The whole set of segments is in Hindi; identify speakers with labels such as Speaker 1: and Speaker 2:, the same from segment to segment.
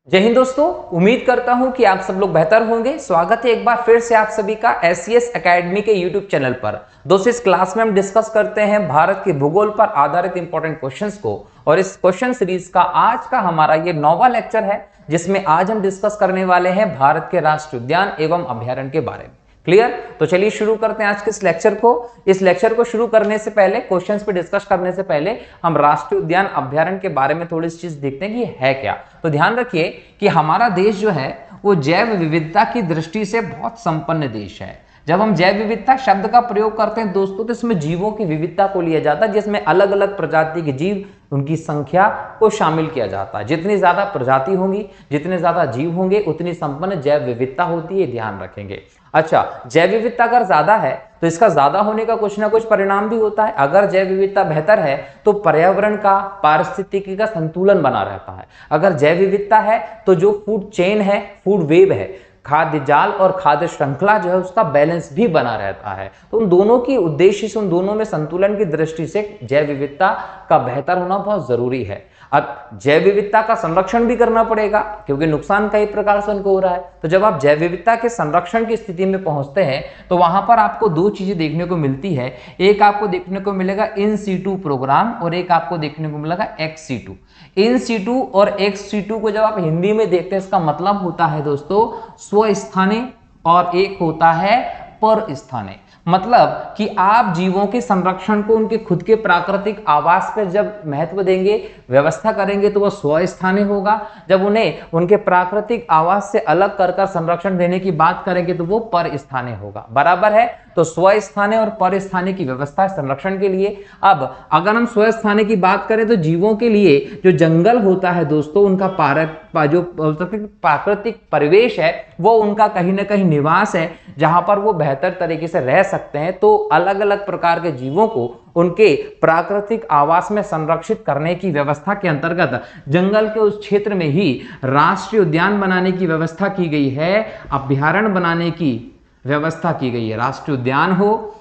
Speaker 1: जय हिंद दोस्तों। उम्मीद करता हूं कि आप सब लोग बेहतर होंगे। स्वागत है एक बार फिर से आप सभी का एससीएस एकेडमी के यूट्यूब चैनल पर। दोस्तों, इस क्लास में हम डिस्कस करते हैं भारत के भूगोल पर आधारित इंपॉर्टेंट क्वेश्चंस को, और इस क्वेश्चन सीरीज का आज का हमारा ये 9वां लेक्चर है, जिसमें आज हम डिस्कस करने वाले हैं भारत के राष्ट्रीय उद्यान एवं अभ्यारण्य के बारे में। क्लियर? तो चलिए शुरू करते हैं आज के इस लेक्चर को। इस लेक्चर को शुरू करने से पहले, क्वेश्चंस पे डिस्कस करने से पहले, हम राष्ट्रीय उद्यान अभ्यारण्य के बारे में थोड़ी सी चीज देखते हैं कि ये है क्या। तो ध्यान रखिए कि हमारा देश जो है वो जैव विविधता की दृष्टि से बहुत संपन्न देश है। जब हम जैव विविधता शब्द का प्रयोग करते हैं दोस्तों, तो इसमें जीवों की विविधता को लिया जाता है, जिसमें अलग अलग प्रजाति के जीव, उनकी संख्या को शामिल किया जाता है। जितनी ज्यादा प्रजाति होंगी, जितने ज्यादा जीव होंगे, उतनी संपन्न जैव विविधता होती है, ध्यान रखेंगे। अच्छा, जैव विविधता अगर ज्यादा है तो इसका ज्यादा होने का कुछ ना कुछ परिणाम भी होता है। अगर जैव विविधता बेहतर है तो पर्यावरण का, पारिस्थितिकी का संतुलन बना रहता है। अगर जैव विविधता है तो जो फूड चेन है, फूड वेब है, खाद्य जाल और खाद्य श्रृंखला जो है, उसका बैलेंस भी बना रहता है। तो उन दोनों की उद्देश्य से, उन दोनों में संतुलन की दृष्टि से जैव विविधता का बेहतर होना बहुत जरूरी है। अब जैव विविधता का संरक्षण भी करना पड़ेगा, क्योंकि नुकसान कई प्रकार से उनको हो रहा है। तो जब आप जैव विविधता के संरक्षण की स्थिति में पहुंचते हैं तो वहां पर आपको दो चीजें देखने को मिलती है। एक आपको देखने को मिलेगा इन सीटू प्रोग्राम, और एक आपको देखने को मिलेगा एक्स सीटू। इन सीटू और एक्स सीटू को जब आप हिंदी में देखते हैं, इसका मतलब होता है दोस्तों स्वस्थाने, और एक होता है पर स्थाने। मतलब कि आप जीवों के संरक्षण को उनके खुद के प्राकृतिक आवास पर जब महत्व देंगे, व्यवस्था करेंगे, तो वह स्वस्थानीय होगा। जब उन्हें उनके प्राकृतिक आवास से अलग कर संरक्षण देने की बात करेंगे तो वो पर स्थानीय होगा। बराबर है? तो स्वस्थानीय और पर स्थानीय की व्यवस्था संरक्षण के लिए। अब अगर हम स्वस्थानीय की बात करें तो जीवों के लिए जो जंगल होता है दोस्तों, उनका जो प्राकृतिक परिवेश है, वो उनका कहीं ना कहीं निवास है, जहां पर वो बेहतर तरीके से रह सकते हैं। तो अलग अलग प्रकार के जीवों को उनके प्राकृतिक आवास में संरक्षित करने की व्यवस्था के अंतर्गत जंगल के उस क्षेत्र में ही राष्ट्रीय उद्यान बनाने की व्यवस्था की गई है, अभ्यारण्य बनाने की व्यवस्था की गई है। राष्ट्रीय उद्यान हो,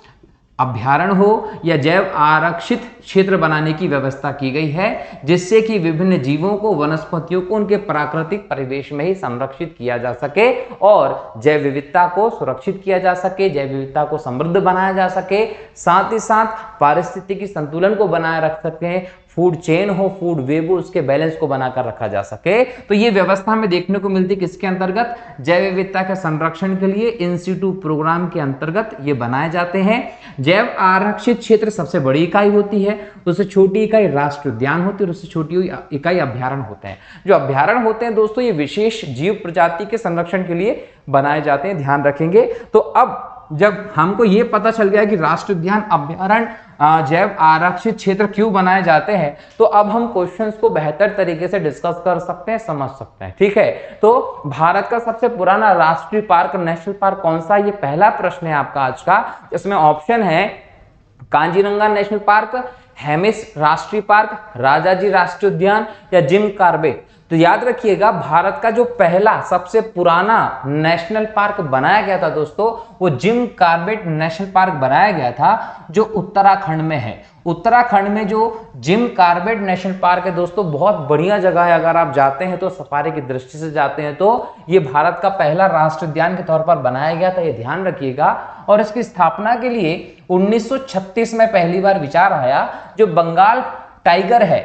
Speaker 1: अभ्यारण्य हो या जैव आरक्षित क्षेत्र बनाने की व्यवस्था की गई है, जिससे कि विभिन्न जीवों को, वनस्पतियों को उनके प्राकृतिक परिवेश में ही संरक्षित किया जा सके और जैव विविधता को सुरक्षित किया जा सके, जैव विविधता को समृद्ध बनाया जा सके, साथ ही साथ पारिस्थितिकी संतुलन को बनाए रख सके, फूड चेन हो, फूड वेब हो, उसके बैलेंस को बनाकर रखा जा सके। तो ये व्यवस्था हमें देखने को मिलती है किसके अंतर्गत? जैव विविधता के संरक्षण के लिए इन सीटू प्रोग्राम के अंतर्गत ये बनाए जाते हैं। जैव आरक्षित क्षेत्र सबसे बड़ी इकाई होती है, उससे छोटी इकाई राष्ट्रीय उद्यान होती है, और उससे छोटी इकाई अभ्यारण्य होते हैं। जो अभ्यारण्य होते हैं दोस्तों, ये विशेष जीव प्रजाति के संरक्षण के लिए बनाए जाते हैं, ध्यान रखेंगे। तो अब जब हमको ये पता चल गया कि राष्ट्रीय उद्यान, अभ्यारण्य, जैव आरक्षित क्षेत्र क्यों बनाए जाते हैं, तो अब हम क्वेश्चंस को बेहतर तरीके से डिस्कस कर सकते हैं, समझ सकते हैं। ठीक है? तो भारत का सबसे पुराना राष्ट्रीय पार्क, नेशनल पार्क कौन सा? ये पहला प्रश्न है आपका आज का। इसमें ऑप्शन है कांजीरंगा नेशनल पार्क, हेमिस राष्ट्रीय पार्क, राजाजी राष्ट्रीय उद्यान या जिम कॉर्बेट। तो याद रखिएगा, भारत का जो पहला सबसे पुराना नेशनल पार्क बनाया गया था दोस्तों, वो जिम कॉर्बेट नेशनल पार्क बनाया गया था, जो उत्तराखंड में है। उत्तराखंड में जो जिम कॉर्बेट नेशनल पार्क है दोस्तों, बहुत बढ़िया जगह है। अगर आप जाते हैं तो सफारी की दृष्टि से जाते हैं तो ये भारत का पहला राष्ट्रीय उद्यान के तौर पर बनाया गया था, ये ध्यान रखिएगा। और इसकी स्थापना के लिए 1936 में पहली बार विचार आया। जो बंगाल टाइगर है,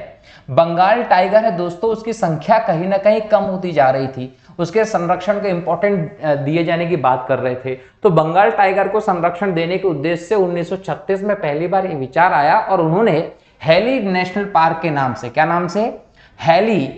Speaker 1: बंगाल टाइगर है दोस्तों, उसकी संख्या कहीं ना कहीं कम होती जा रही थी, उसके संरक्षण को इंपॉर्टेंट दिए जाने की बात कर रहे थे। तो बंगाल टाइगर को संरक्षण देने के उद्देश्य से 1936 में पहली बार ये विचार आया, और उन्होंने हैली नेशनल पार्क के नाम से, क्या नाम से? हैली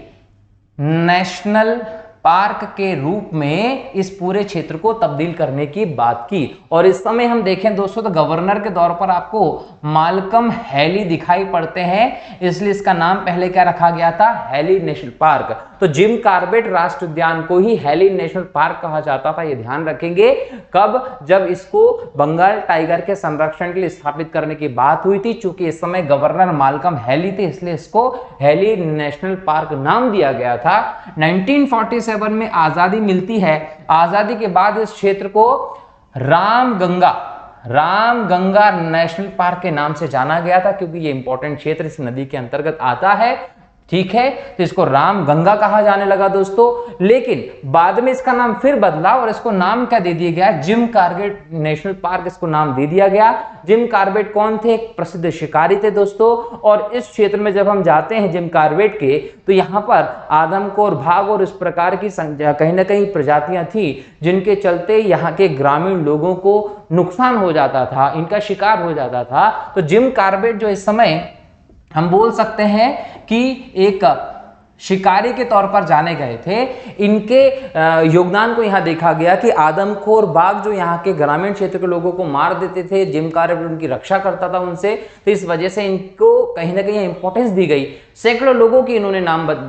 Speaker 1: नेशनल पार्क के रूप में इस पूरे क्षेत्र को तब्दील करने की बात की। और इस समय हम देखें दोस्तों तो गवर्नर के तौर पर आपको मालकम हैली दिखाई पड़ते हैं, इसलिए इसका नाम पहले क्या रखा गया था? Hailey national park. तो जिम कॉर्बेट राष्ट्रीय उद्यान को ही हैली नेशनल पार्क कहा जाता था, ये ध्यान रखेंगे। कब? जब इसको बंगाल टाइगर के संरक्षण के लिए स्थापित करने की बात हुई थी। चूंकि इस समय गवर्नर मालकम हैली थे, इसलिए इसको हैली नेशनल पार्क नाम दिया गया था। 1947 में आजादी मिलती है। आजादी के बाद इस क्षेत्र को रामगंगा नेशनल पार्क के नाम से जाना गया था, क्योंकि ये इंपॉर्टेंट क्षेत्र इस नदी के अंतर्गत आता है। ठीक है, तो इसको रामगंगा कहा जाने लगा दोस्तों। लेकिन बाद में इसका नाम फिर बदला और इसको नाम क्या दे दिया गया, जिम कॉर्बेट नेशनल पार्क इसको नाम दे दिया गया। जिम कॉर्बेट कौन थे, एक प्रसिद्ध शिकारी थे दोस्तों। और इस क्षेत्र में जब हम जाते हैं जिम कॉर्बेट के, तो यहाँ पर आदमखोर बाघ और इस प्रकार की कहीं ना कहीं प्रजातियां थी जिनके चलते यहाँ के ग्रामीण लोगों को नुकसान हो जाता था, इनका शिकार हो जाता था। तो जिम कॉर्बेट जो इस समय हम बोल सकते हैं कि एक शिकारी के तौर पर जाने गए थे। इनके योगदान को यहाँ देखा गया कि आदमखोर बाघ जो यहाँ के ग्रामीण क्षेत्र के लोगों को मार देते थे, जिम कॉर्बेट उनकी रक्षा करता था उनसे, तो इस वजह से इनको कहीं ना कहीं इंपॉर्टेंस दी गई। सैकड़ों लोगों की इन्होंने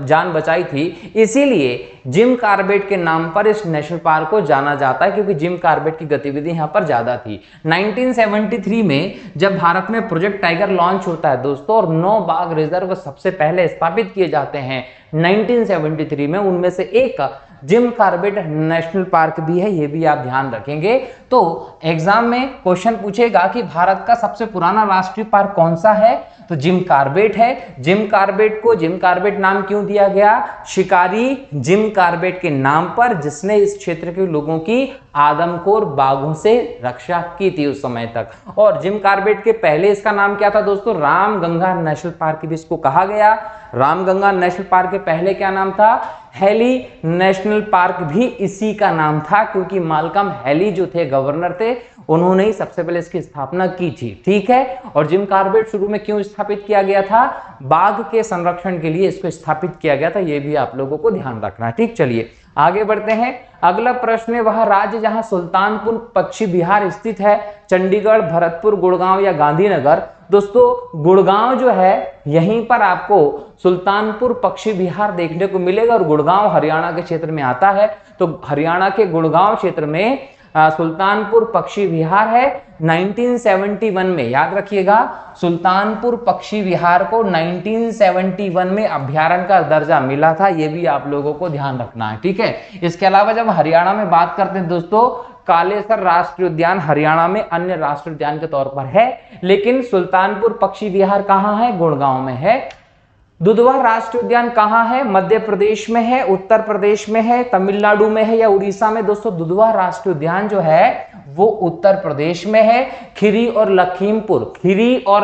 Speaker 1: जान बचाई थी, इसीलिए जिम कॉर्बेट के नाम पर इस नेशनल पार्क को जाना जाता है, क्योंकि जिम कॉर्बेट की गतिविधि यहाँ पर ज्यादा थी। 1973 में जब भारत में प्रोजेक्ट टाइगर लॉन्च होता है दोस्तों, और 9 बाघ रिजर्व सबसे पहले स्थापित किए जाते हैं 1973 में, उनमें से एक जिम कॉर्बेट नेशनल पार्क भी है, ये भी आप ध्यान रखेंगे। तो एग्जाम में क्वेश्चन पूछेगा कि भारत का सबसे पुराना राष्ट्रीय पार्क कौन सा है, तो जिम कॉर्बेट है। जिम कॉर्बेट को जिम कॉर्बेट नाम क्यों दिया गया, शिकारी जिम कॉर्बेट के नाम पर, जिसने इस क्षेत्र के लोगों की आदमखोर बाघों से रक्षा की थी उस समय तक। और जिम कॉर्बेट के पहले इसका नाम क्या था दोस्तों, रामगंगा नेशनल पार्क भी इसको कहा गया। रामगंगा नेशनल पार्क के पहले क्या नाम था, हेली नेशनल पार्क भी इसी का नाम था, क्योंकि मालकम हेली जो थे गवर्नर थे, उन्होंने ही सबसे पहले इसकी स्थापना की थी। ठीक है, और जिम कॉर्बेट शुरू में क्यों स्थापित किया गया था, बाघ के संरक्षण के लिए इसको स्थापित किया गया था, यह भी आप लोगों को ध्यान रखना है। ठीक, चलिए आगे बढ़ते हैं। अगला प्रश्न है, वह राज्य जहां सुल्तानपुर पश्चिम बिहार स्थित है, चंडीगढ़, भरतपुर, गुड़गांव या गांधीनगर। दोस्तों गुड़गांव जो है, यहीं पर आपको सुल्तानपुर पश्चिम बिहार देखने को मिलेगा, और गुड़गांव हरियाणा के क्षेत्र में आता है। तो हरियाणा के गुड़गांव क्षेत्र में सुल्तानपुर पश्चिम बिहार है। 1971 में, याद रखिएगा, सुल्तानपुर पश्चिम बिहार को 1971 में अभ्यारण्य का दर्जा मिला था, यह भी आप लोगों को ध्यान रखना है। ठीक है, इसके अलावा जब हरियाणा में बात करते हैं दोस्तों, कालेसर राष्ट्रीय उद्यान हरियाणा में अन्य राष्ट्रीय उद्यान के तौर पर है, लेकिन सुल्तानपुर पश्चिम बिहार कहां है, गुड़गांव में है। दुधवा राष्ट्रीय उद्यान कहां है, मध्य प्रदेश में है, उत्तर प्रदेश में है, तमिलनाडु में है या उड़ीसा में। दोस्तों दुधवा राष्ट्रीय उद्यान जो है वो उत्तर प्रदेश में है। खीरी और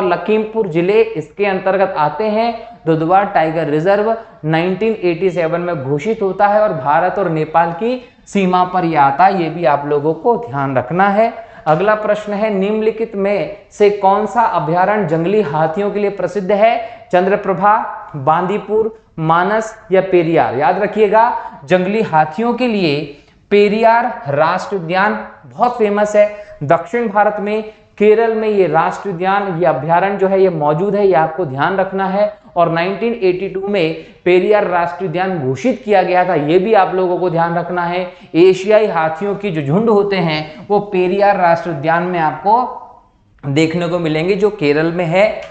Speaker 1: लखीमपुर जिले इसके अंतर्गत आते हैं। दुधवा टाइगर रिजर्व 1987 में घोषित होता है और भारत और नेपाल की सीमा पर यह आता है, ये भी आप लोगों को ध्यान रखना है। अगला प्रश्न है, निम्नलिखित में से कौन सा अभ्यारण्य जंगली हाथियों के लिए प्रसिद्ध है, चंद्रप्रभा, बांदीपुर, मानस या पेरियार। याद रखिएगा, जंगली हाथियों के लिए पेरियार राष्ट्रीय उद्यान बहुत फेमस है। दक्षिण भारत में केरल में ये राष्ट्रीय उद्यान, ये अभ्यारण्य जो है ये मौजूद है, ये आपको ध्यान रखना है। और 1982 में पेरियार राष्ट्रीय उद्यान घोषित किया गया था, ये भी आप लोगों को ध्यान रखना है। एशियाई हाथियों की जो झुंड होते हैं वो पेरियार राष्ट्रीय उद्यान में आपको देखने को मिलेंगे, जो केरल में है।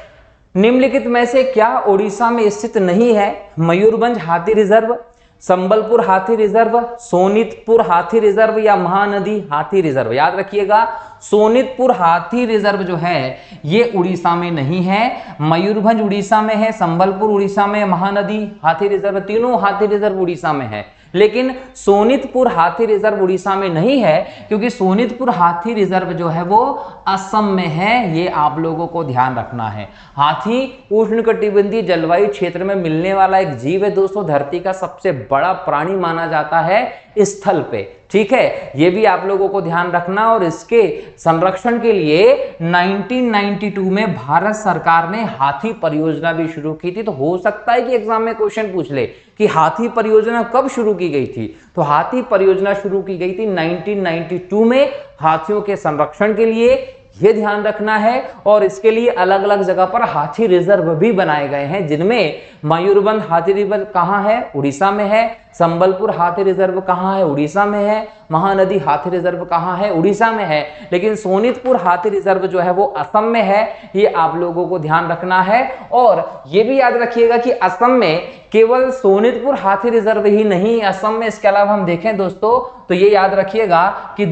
Speaker 1: निम्नलिखित में से क्या उड़ीसा में स्थित नहीं है, मयूरभंज हाथी रिजर्व, संबलपुर हाथी रिजर्व, सोनितपुर हाथी रिजर्व या महानदी हाथी रिजर्व। याद रखिएगा, सोनितपुर हाथी रिजर्व जो है ये उड़ीसा में नहीं है, मयूरभंज उड़ीसा में है, संबलपुर उड़ीसा में, महानदी हाथी रिजर्व, तीनों हाथी रिजर्व उड़ीसा में है। लेकिन सोनितपुर हाथी रिजर्व उड़ीसा में नहीं है, क्योंकि सोनितपुर हाथी रिजर्व जो है वो असम में है, ये आप लोगों को ध्यान रखना है। हाथी उष्णकटिबंधीय जलवायु क्षेत्र में मिलने वाला एक जीव है दोस्तों, धरती का सबसे बड़ा प्राणी माना जाता है स्थल पे। ठीक है, ये भी आप लोगों को ध्यान रखना। और इसके संरक्षण के लिए 1992 में भारत सरकार ने हाथी परियोजना भी शुरू की थी। तो हो सकता है कि एग्जाम में क्वेश्चन पूछ ले कि हाथी परियोजना कब शुरू की गई थी, तो हाथी परियोजना शुरू की गई थी 1992 में हाथियों के संरक्षण के लिए, ये ध्यान रखना है। और इसके लिए अलग अलग जगह पर हाथी रिजर्व भी बनाए गए हैं, जिनमें मयूरभंज हाथी रिजर्व कहां है, उड़ीसा में है, संबलपुर हाथी रिजर्व कहां है, उड़ीसा में है, महानदी हाथी रिजर्व कहां है, उड़ीसा में है। लेकिन सोनितपुर हाथी रिजर्व जो है वो असम में है, ये आप लोगों को ध्यान रखना है। और ये भी याद रखिएगा कि असम में केवल सोनितपुर हाथी रिजर्व ही नहीं, असम में इसके अलावा हम देखें दोस्तों तो ये याद रखिएगा कि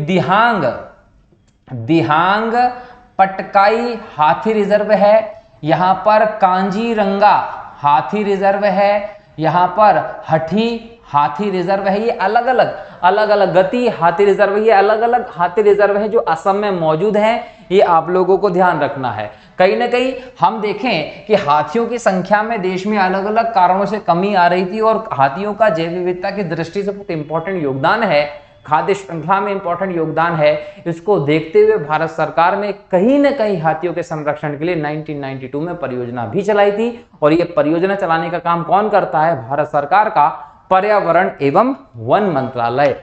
Speaker 1: दिहांग पटकाई हाथी रिजर्व है, यहां पर कांजीरंगा हाथी रिजर्व है, यहाँ पर हठी हाथी रिजर्व है, ये अलग अलग गति हाथी रिजर्व, ये अलग अलग हाथी रिजर्व है जो असम में मौजूद हैं। ये आप लोगों को ध्यान रखना है। कहीं ना कहीं हम देखें कि हाथियों की संख्या में देश में अलग अलग कारणों से कमी आ रही थी और हाथियों का जैव विविधता की दृष्टि से बहुत इंपॉर्टेंट योगदान है, खाद्य श्रृंखला में इंपॉर्टेंट योगदान है। इसको देखते हुए भारत सरकार ने कहीं ना कहीं हाथियों के संरक्षण के लिए 1992 में परियोजना भी चलाई थी। और ये परियोजना चलाने का काम कौन करता है? भारत सरकार का पर्यावरण एवं वन मंत्रालय।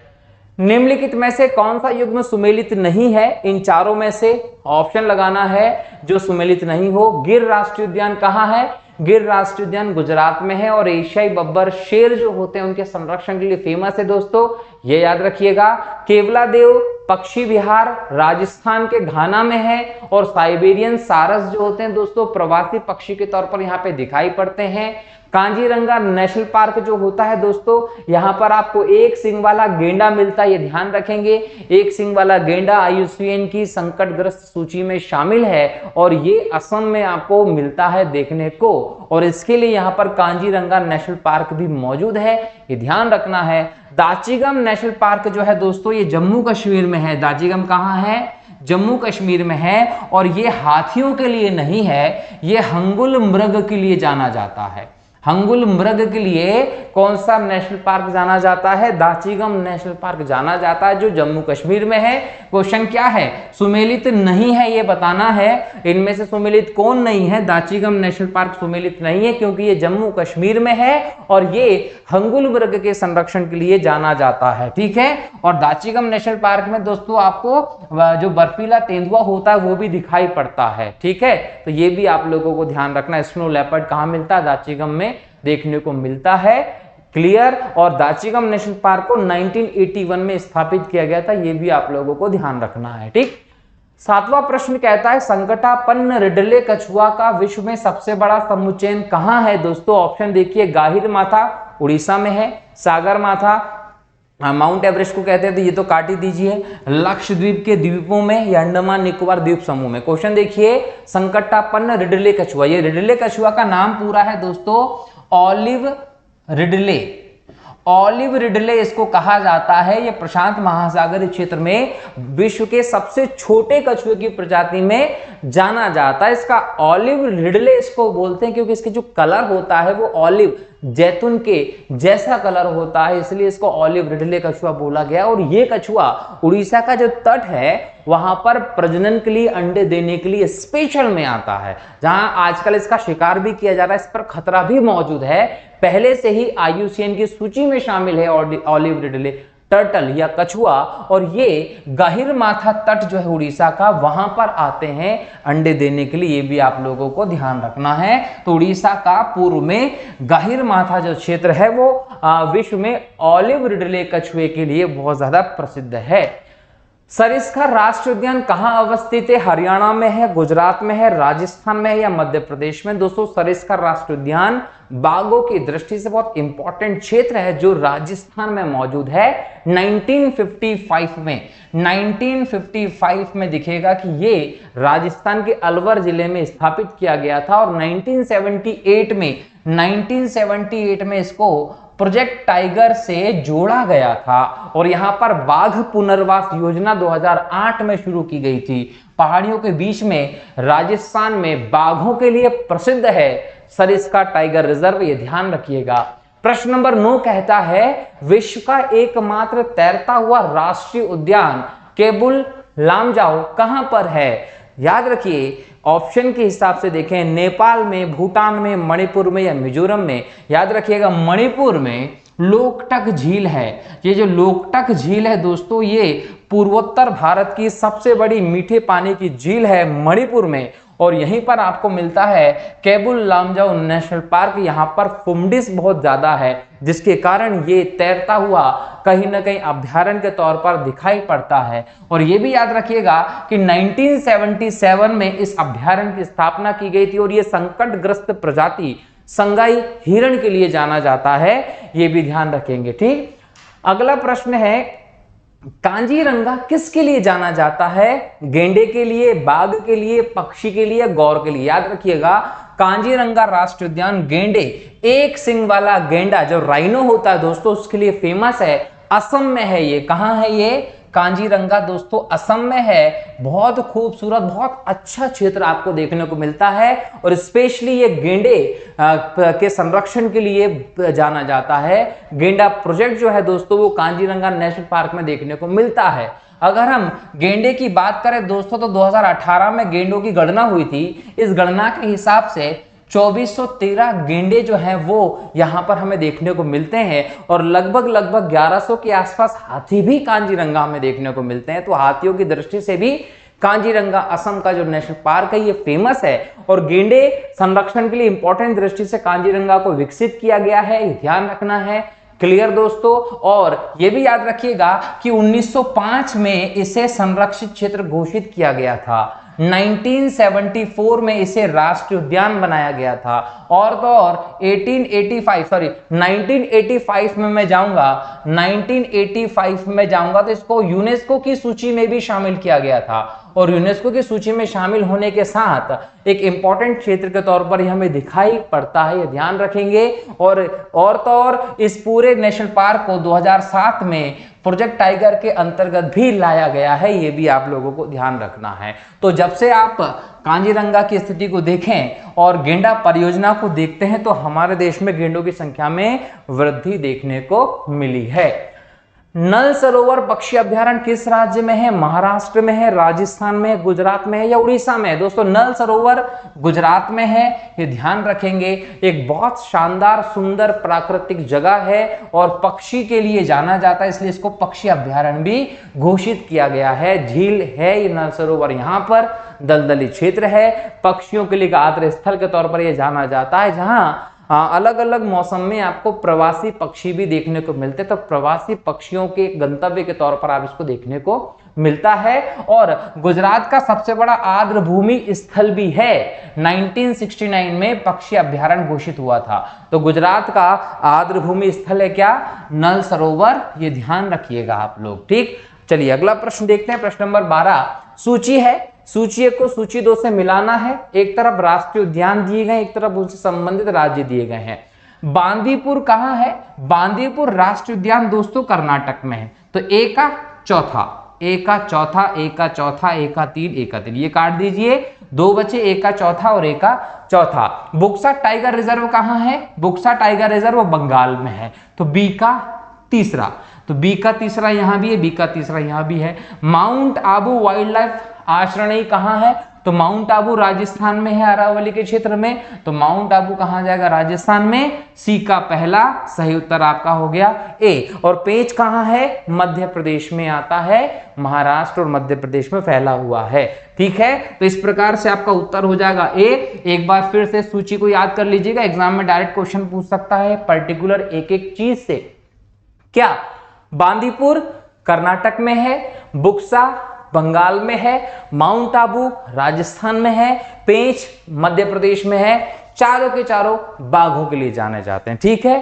Speaker 1: निम्नलिखित में से कौन सा युग्म सुमेलित नहीं है? इन चारों में से ऑप्शन लगाना है जो सुमेलित नहीं हो। गिर राष्ट्रीय उद्यान कहाँ है? गिर राष्ट्रीय उद्यान गुजरात में है और एशियाई बब्बर शेर जो होते हैं उनके संरक्षण के लिए फेमस है दोस्तों, ये याद रखिएगा। केवलादेव पक्षी विहार राजस्थान के घाना में है और साइबेरियन सारस जो होते हैं दोस्तों प्रवासी पक्षी के तौर पर यहाँ पे दिखाई पड़ते हैं। कांजीरंगा नेशनल पार्क जो होता है दोस्तों, यहाँ पर आपको एक सींग वाला गेंडा मिलता है, ये ध्यान रखेंगे। एक सींग वाला गेंडा IUCN की संकटग्रस्त सूची में शामिल है और ये असम में आपको मिलता है देखने को, और इसके लिए यहाँ पर कांजीरंगा नेशनल पार्क भी मौजूद है, ये ध्यान रखना है। दाचीगम नेशनल पार्क जो है दोस्तों ये जम्मू कश्मीर में है। दाचीगम कहाँ है? जम्मू कश्मीर में है और ये हाथियों के लिए नहीं है, ये हंगुल मृग के लिए जाना जाता है। हंगुल मृग के लिए कौन सा नेशनल पार्क जाना जाता है? दाचीगम नेशनल पार्क जाना जाता है जो जम्मू कश्मीर में है। क्वेश्चन क्या है? सुमेलित नहीं है ये बताना है। इनमें से सुमेलित कौन नहीं है? दाचीगम नेशनल पार्क सुमेलित नहीं है क्योंकि ये जम्मू कश्मीर में है और ये हंगुल मृग के संरक्षण के लिए जाना जाता है, ठीक है। और दाचीगम नेशनल पार्क में दोस्तों आपको जो बर्फीला तेंदुआ होता है वो भी दिखाई पड़ता है, ठीक है। तो ये भी आप लोगों को ध्यान रखना। स्नो लेपर्ड कहाँ मिलता है? दाचीगम में देखने को मिलता है, क्लियर। और दाचीगम नेशनल पार्क को 1981 में स्थापित किया गया था, ये भी आप लोगों को ध्यान रखना है, ठीक। 7वां प्रश्न कहता है संकटापन्न रिडले कछुआ का विश्व में सबसे बड़ा समुच्चयन कहां है? दोस्तों ऑप्शन देखिए, गाहिर माथा उड़ीसा में है, सागर माथा माउंट एवरेस्ट को कहते हैं तो ये तो काट ही दीजिए, लक्षद्वीप के द्वीपों में या अंडमान निकोबार द्वीप समूह में। क्वेश्चन देखिए, संकटापन्न रिडले कछुआ, ये रिडले कछुआ का नाम पूरा है दोस्तों ऑलिव रिडले। ऑलिव रिडले इसको कहा जाता है। ये प्रशांत महासागरीय क्षेत्र में विश्व के सबसे छोटे कछुए की प्रजाति में जाना जाता है। इसका ऑलिव रिडले इसको बोलते हैं क्योंकि इसके जो कलर होता है वो ऑलिव जैतून के जैसा कलर होता है, इसलिए इसको ऑलिव रिडले कछुआ बोला गया। और ये कछुआ उड़ीसा का जो तट है वहां पर प्रजनन के लिए, अंडे देने के लिए स्पेशल में आता है, जहां आजकल इसका शिकार भी किया जा रहा है, इस पर खतरा भी मौजूद है। पहले से ही IUCN की सूची में शामिल है ऑलिव रिडले टर्टल या कछुआ, और ये गाहिर माथा तट जो है उड़ीसा का वहां पर आते हैं अंडे देने के लिए, ये भी आप लोगों को ध्यान रखना है। तो उड़ीसा का पूर्व में गाहिर माथा जो क्षेत्र है वो विश्व में ऑलिव रिडले कछुए के लिए बहुत ज्यादा प्रसिद्ध है। सरिस्का राष्ट्रीय उद्यान कहां अवस्थित है? हरियाणा में है, गुजरात में है, राजस्थान में है या मध्य प्रदेश में? दोस्तों सरिस्का राष्ट्रीय उद्यान बाघों की दृष्टि से बहुत इंपॉर्टेंट क्षेत्र है जो राजस्थान में मौजूद है। 1955 में दिखेगा कि ये राजस्थान के अलवर जिले में स्थापित किया गया था और 1978 में इसको प्रोजेक्ट टाइगर से जोड़ा गया था और यहां पर बाघ पुनर्वास योजना 2008 में शुरू की गई थी। पहाड़ियों के बीच में राजस्थान में बाघों के लिए प्रसिद्ध है सरिस्का टाइगर रिजर्व, ये ध्यान रखिएगा। प्रश्न नंबर 9 कहता है विश्व का एकमात्र तैरता हुआ राष्ट्रीय उद्यान केबुल लामजाओ कहां पर है? याद रखिए ऑप्शन के हिसाब से देखें, नेपाल में, भूटान में, मणिपुर में या मिजोरम में। याद रखिएगा मणिपुर में लोकटक झील है। ये जो लोकटक झील है दोस्तों ये पूर्वोत्तर भारत की सबसे बड़ी मीठे पानी की झील है मणिपुर में, और यहीं पर आपको मिलता है केबुल लामजाओ नेशनल पार्क। यहाँ पर फुमडिस बहुत ज्यादा है जिसके कारण ये तैरता हुआ कहीं ना कहीं अभ्यारण्य के तौर पर दिखाई पड़ता है। और ये भी याद रखिएगा कि 1977 में इस अभ्यारण्य की स्थापना की गई थी और ये संकटग्रस्त प्रजाति संगाई हिरण के लिए जाना जाता है, ये भी ध्यान रखेंगे, ठीक। अगला प्रश्न है कांजीरंगा किसके लिए जाना जाता है? गेंडे के लिए, बाघ के लिए, पक्षी के लिए, गौर के लिए? याद रखिएगा, कांजीरंगा राष्ट्रीय उद्यान गेंडे, एक सिंग वाला गेंडा जो राइनो होता है दोस्तों, उसके लिए फेमस है। असम में है ये। कहां है ये? कांजीरंगा दोस्तों असम में है। बहुत खूबसूरत, बहुत अच्छा क्षेत्र आपको देखने को मिलता है और स्पेशली ये गेंडे के संरक्षण के लिए जाना जाता है। गेंडा प्रोजेक्ट जो है दोस्तों वो कांजीरंगा नेशनल पार्क में देखने को मिलता है। अगर हम गेंडे की बात करें दोस्तों तो 2018 में गेंडों की गणना हुई थी। इस गणना के हिसाब से 2413 गेंडे जो हैं वो यहां पर हमें देखने को मिलते हैं और लगभग 1100 के आसपास हाथी भी कांजीरंगा में देखने को मिलते हैं। तो हाथियों की दृष्टि से भी कांजीरंगा असम का जो नेशनल पार्क है ये फेमस है और गेंडे संरक्षण के लिए इंपॉर्टेंट दृष्टि से कांजीरंगा को विकसित किया गया है, ये ध्यान रखना है। क्लियर दोस्तों? और ये भी याद रखिएगा कि 1905 में इसे संरक्षित क्षेत्र घोषित किया गया था। 1974 में इसे राष्ट्रीय उद्यान बनाया गया था और तो और 1985 में मैं जाऊंगा, 1985 में जाऊंगा तो इसको यूनेस्को की सूची में भी शामिल किया गया था और यूनेस्को की सूची में शामिल होने के साथ एक इंपॉर्टेंट क्षेत्र के तौर पर हमें दिखाई पड़ता है, ये ध्यान रखेंगे। और तो और इस पूरे नेशनल पार्क को 2007 में प्रोजेक्ट टाइगर के अंतर्गत भी लाया गया है, ये भी आप लोगों को ध्यान रखना है। तो जब से आप कांजीरंगा की स्थिति को देखें और गेंडा परियोजना को देखते हैं तो हमारे देश में गेंडों की संख्या में वृद्धि देखने को मिली है। नल सरोवर पक्षी अभयारण्य किस राज्य में है? महाराष्ट्र में है, राजस्थान में है, गुजरात में है या उड़ीसा में है? दोस्तों नल सरोवर गुजरात में है, ये ध्यान रखेंगे। एक बहुत शानदार सुंदर प्राकृतिक जगह है और पक्षी के लिए जाना जाता है, इसलिए इसको पक्षी अभयारण्य भी घोषित किया गया है। झील है ये नल सरोवर, यहाँ पर दलदली क्षेत्र है, पक्षियों के लिए आश्रय स्थल के तौर पर यह जाना जाता है, जहाँ अलग अलग मौसम में आपको प्रवासी पक्षी भी देखने को मिलते हैं। तो प्रवासी पक्षियों के गंतव्य के तौर पर आप इसको देखने को मिलता है और गुजरात का सबसे बड़ा आर्द्र भूमि स्थल भी है। 1969 में पक्षी अभयारण्य घोषित हुआ था। तो गुजरात का आर्द्र भूमि स्थल है क्या? नल सरोवर, ये ध्यान रखिएगा आप लोग। ठीक, चलिए अगला प्रश्न देखते हैं। प्रश्न नंबर 12 सूची है, सूची 1 को सूची 2 से मिलाना है। एक तरफ राष्ट्रीय उद्यान दिए गए, एक तरफ उनसे संबंधित राज्य दिए गए हैं। बांदीपुर कहां है? बांदीपुर राष्ट्रीय उद्यान दोस्तों कर्नाटक में है। तो ए का चौथा, ए का चौथा, ए का चौथा, ए का तीन, ए का तीन, ये काट दीजिए, 2 बचे, ए का चौथा और ए का चौथा। बुक्सा टाइगर रिजर्व कहां है? बुक्सा टाइगर रिजर्व बंगाल में है। तो बी का तीसरा, तो बी का तीसरा यहां भी है, बी का तीसरा यहां भी है। माउंट आबू वाइल्ड लाइफ आश्रयणी कहां है? तो माउंट आबू राजस्थान में है, अरावली के क्षेत्र में। तो माउंट आबू कहां जाएगा? राजस्थान में। सी का पहला सही उत्तर आपका हो गया ए। और पेंच कहां है? मध्य प्रदेश में आता है, महाराष्ट्र और मध्य प्रदेश में फैला हुआ है। ठीक है, तो इस प्रकार से आपका उत्तर हो जाएगा ए। एक बार फिर से सूची को याद कर लीजिएगा, एग्जाम में डायरेक्ट क्वेश्चन पूछ सकता है पर्टिकुलर एक एक चीज से। क्या? बांदीपुर कर्नाटक में है, बुक्सा बंगाल में है, माउंट आबू राजस्थान में है, पेंच मध्य प्रदेश में है। चारों के चारों बाघों के लिए जाने जाते हैं। ठीक है,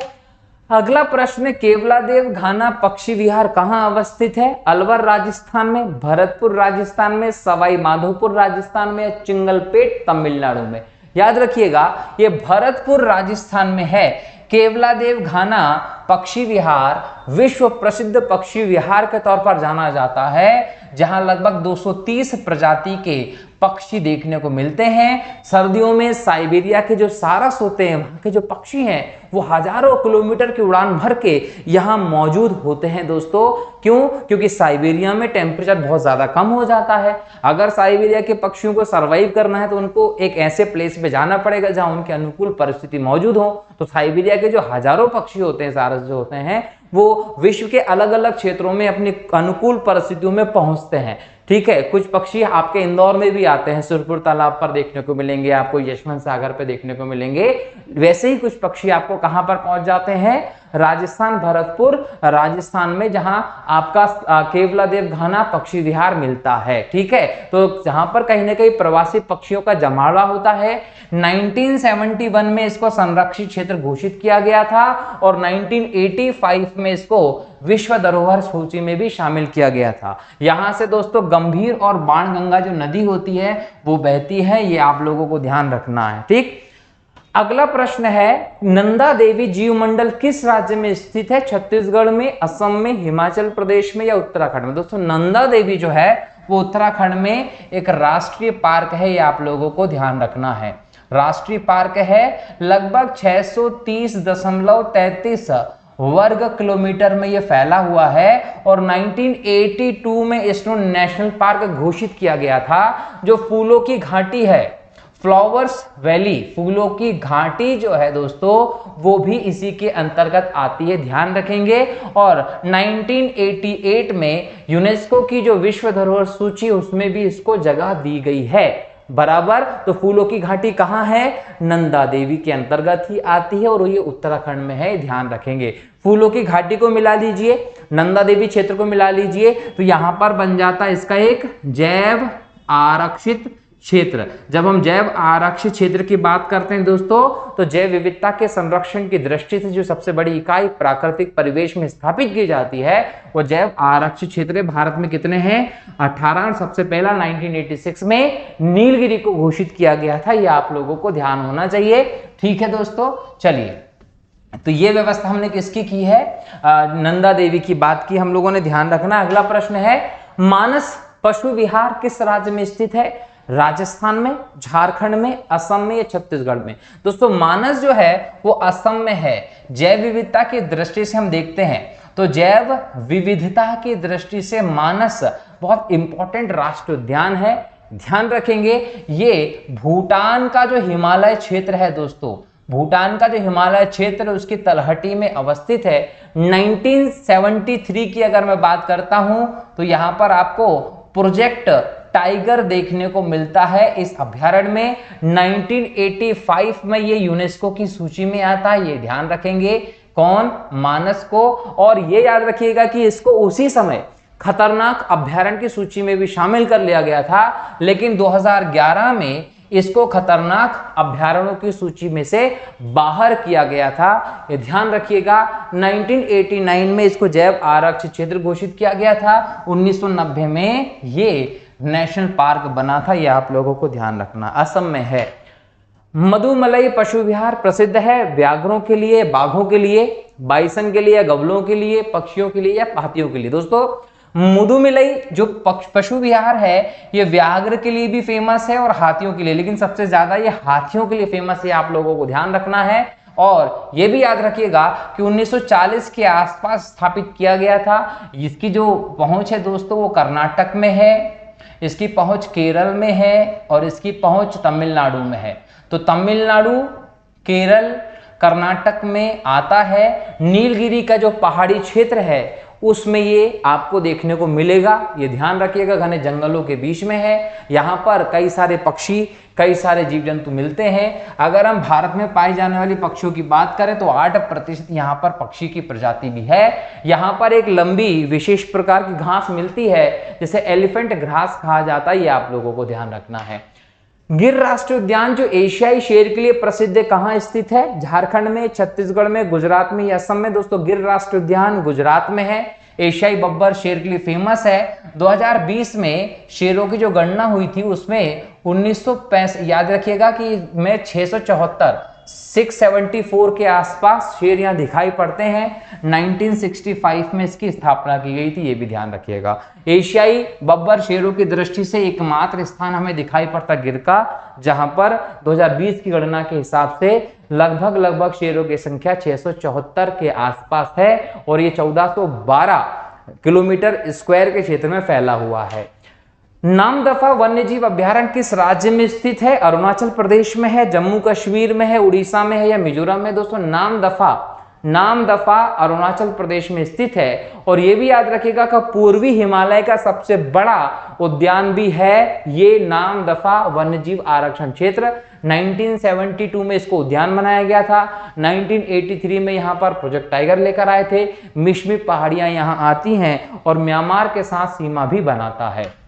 Speaker 1: अगला प्रश्न, केवलादेव घाना पक्षी विहार कहां अवस्थित है? अलवर राजस्थान में, भरतपुर राजस्थान में, सवाई माधोपुर राजस्थान में, चिंगलपेट तमिलनाडु में? याद रखिएगा ये भरतपुर राजस्थान में है। केवलादेव घाना पक्षी विहार विश्व प्रसिद्ध पक्षी विहार के तौर पर जाना जाता है, जहां लगभग 230 प्रजाति के पक्षी देखने को मिलते हैं। सर्दियों में साइबेरिया के जो सारस होते हैं, वहां के जो पक्षी हैं, वो हजारों किलोमीटर की उड़ान भर के यहां मौजूद होते हैं दोस्तों। क्यों? क्योंकि साइबेरिया में टेम्परेचर बहुत ज्यादा कम हो जाता है। अगर साइबेरिया के पक्षियों को सर्वाइव करना है तो उनको एक ऐसे प्लेस पे जाना पड़ेगा जहां उनके अनुकूल परिस्थिति मौजूद हो। तो साइबेरिया के जो हजारों पक्षी होते हैं, सारस जो होते हैं, वो विश्व के अलग अलग क्षेत्रों में अपनी अनुकूल परिस्थितियों में पहुंचते हैं। ठीक है, कुछ पक्षी आपके इंदौर में भी आते हैं, सुरपुर तालाब पर देखने को मिलेंगे, आपको यशवंत सागर पे देखने को मिलेंगे। वैसे ही कुछ पक्षी आपको कहां पर पहुंच जाते हैं? राजस्थान, भरतपुर राजस्थान में, जहां आपका केवलादेव घाना पक्षी विहार मिलता है। ठीक है, तो जहां पर कहीं ना कहीं प्रवासी पक्षियों का जमावड़ा होता है। 1971 में इसको संरक्षित क्षेत्र घोषित किया गया था और 1985 में इसको विश्व धरोहर सूची में भी शामिल किया गया था। यहां से दोस्तों गंभीर और बाणगंगा जो नदी होती है वो बहती है, ये आप लोगों को ध्यान रखना है। ठीक, अगला प्रश्न है, नंदा देवी जीवमंडल किस राज्य में स्थित है? छत्तीसगढ़ में, असम में, हिमाचल प्रदेश में या उत्तराखंड में? दोस्तों नंदा देवी जो है वो उत्तराखंड में एक राष्ट्रीय पार्क है, ये आप लोगों को ध्यान रखना है। राष्ट्रीय पार्क है, लगभग 630.33 वर्ग किलोमीटर में यह फैला हुआ है और 1982 में इसको नेशनल पार्क घोषित किया गया था। जो फूलों की घाटी है, फ्लावर्स वैली, फूलों की घाटी जो है दोस्तों वो भी इसी के अंतर्गत आती है, ध्यान रखेंगे। और 1988 में यूनेस्को की जो विश्व धरोहर सूची उसमें भी इसको जगह दी गई है, बराबर। तो फूलों की घाटी कहां है? नंदा देवी के अंतर्गत ही आती है और ये उत्तराखंड में है, ध्यान रखेंगे। फूलों की घाटी को मिला लीजिए, नंदा देवी क्षेत्र को मिला लीजिए, तो यहां पर बन जाता है इसका एक जैव आरक्षित क्षेत्र। जब हम जैव आरक्षित क्षेत्र की बात करते हैं दोस्तों, तो जैव विविधता के संरक्षण की दृष्टि से जो सबसे बड़ी इकाई प्राकृतिक परिवेश में स्थापित की जाती है वो जैव आरक्षित क्षेत्र। भारत में कितने हैं? 18। सबसे पहला 1986 में नीलगिरी को घोषित किया गया था, ये आप लोगों को ध्यान होना चाहिए। ठीक है दोस्तों, चलिए, तो ये व्यवस्था हमने किसकी की है? नंदा देवी की बात की हम लोगों ने, ध्यान रखना। अगला प्रश्न है, मानस पशु विहार किस राज्य में स्थित है? राजस्थान में, झारखंड में, असम में या छत्तीसगढ़ में? दोस्तों मानस जो है वो असम में है। जैव विविधता की दृष्टि से हम देखते हैं तो जैव विविधता की दृष्टि से मानस बहुत इंपॉर्टेंट राष्ट्रीय उद्यान है, ध्यान रखेंगे। ये भूटान का जो हिमालय क्षेत्र है दोस्तों, भूटान का जो हिमालय क्षेत्र उसकी तलहटी में अवस्थित है। 1973 की अगर मैं बात करता हूं तो यहां पर आपको प्रोजेक्ट टाइगर देखने को मिलता है इस अभ्यारण्य में। 1985 में ये यूनेस्को की सूची में आता है, ये ध्यान रखेंगे। कौन? मानस को। और ये याद रखिएगा कि इसको उसी समय खतरनाक अभ्यारण्य की सूची में भी शामिल कर लिया गया था, लेकिन 2011 में इसको खतरनाक अभ्यारण्यों की सूची में से बाहर किया गया था, ये ध्यान रखिएगा। 1989 में इसको जैव आरक्षित क्षेत्र घोषित किया गया था। 1990 में ये नेशनल पार्क बना था, यह आप लोगों को ध्यान रखना। असम में है। मधुमलई पशु विहार प्रसिद्ध है व्याघ्रों के लिए, बाघों के लिए, बाइसन के लिए, गबलों के लिए, पक्षियों के लिए या हाथियों के लिए? दोस्तों मधुमलई जो पशु विहार है ये व्याघ्र के लिए भी फेमस है और हाथियों के लिए, लेकिन सबसे ज्यादा ये हाथियों के लिए फेमस है, आप लोगों को ध्यान रखना है। और ये भी याद रखिएगा कि 1940 के आसपास स्थापित किया गया था। इसकी जो पहुंच है दोस्तों वो कर्नाटक में है, इसकी पहुंच केरल में है और इसकी पहुंच तमिलनाडु में है। तो तमिलनाडु, केरल, कर्नाटक में आता है। नीलगिरी का जो पहाड़ी क्षेत्र है उसमें ये आपको देखने को मिलेगा, ये ध्यान रखिएगा। घने जंगलों के बीच में है, यहाँ पर कई सारे पक्षी, कई सारे जीव जंतु मिलते हैं। अगर हम भारत में पाई जाने वाली पक्षियों की बात करें तो 8% यहाँ पर पक्षी की प्रजाति भी है। यहाँ पर एक लंबी विशेष प्रकार की घास मिलती है जिसे एलिफेंट ग्रास कहा जाता है, ये आप लोगों को ध्यान रखना है। गिर राष्ट्रीय उद्यान जो एशियाई शेर के लिए प्रसिद्ध है कहाँ स्थित है? झारखंड में, छत्तीसगढ़ में, गुजरात में या असम में? दोस्तों गिर राष्ट्रीय उद्यान गुजरात में है। एशियाई बब्बर शेर के लिए फेमस है। 2020 में शेरों की जो गणना हुई थी उसमें 1965, याद रखिएगा कि में 674 के आसपास शेर यहाँ दिखाई पड़ते हैं। 1965 में इसकी स्थापना की गई थी, ये भी ध्यान रखिएगा। एशियाई बब्बर शेरों की दृष्टि से एकमात्र स्थान हमें दिखाई पड़ता गिर का, जहां पर 2020 की गणना के हिसाब से लगभग शेरों की संख्या 674 के आसपास है और ये 1412 किलोमीटर स्क्वायर के क्षेत्र में फैला हुआ है। नामदफा वन्यजीव अभ्यारण्य किस राज्य में स्थित है? अरुणाचल प्रदेश में है, जम्मू कश्मीर में है, उड़ीसा में है या मिजोरम में? दोस्तों नामदफा अरुणाचल प्रदेश में स्थित है। और यह भी याद रखिएगा कि पूर्वी हिमालय का सबसे बड़ा उद्यान भी है ये नामदफा वन्यजीव आरक्षण क्षेत्र। 1972 में इसको उद्यान बनाया गया था। 1983 में यहाँ पर प्रोजेक्ट टाइगर लेकर आए थे। मिशमी पहाड़ियां यहाँ आती हैं और म्यांमार के साथ सीमा भी बनाता है।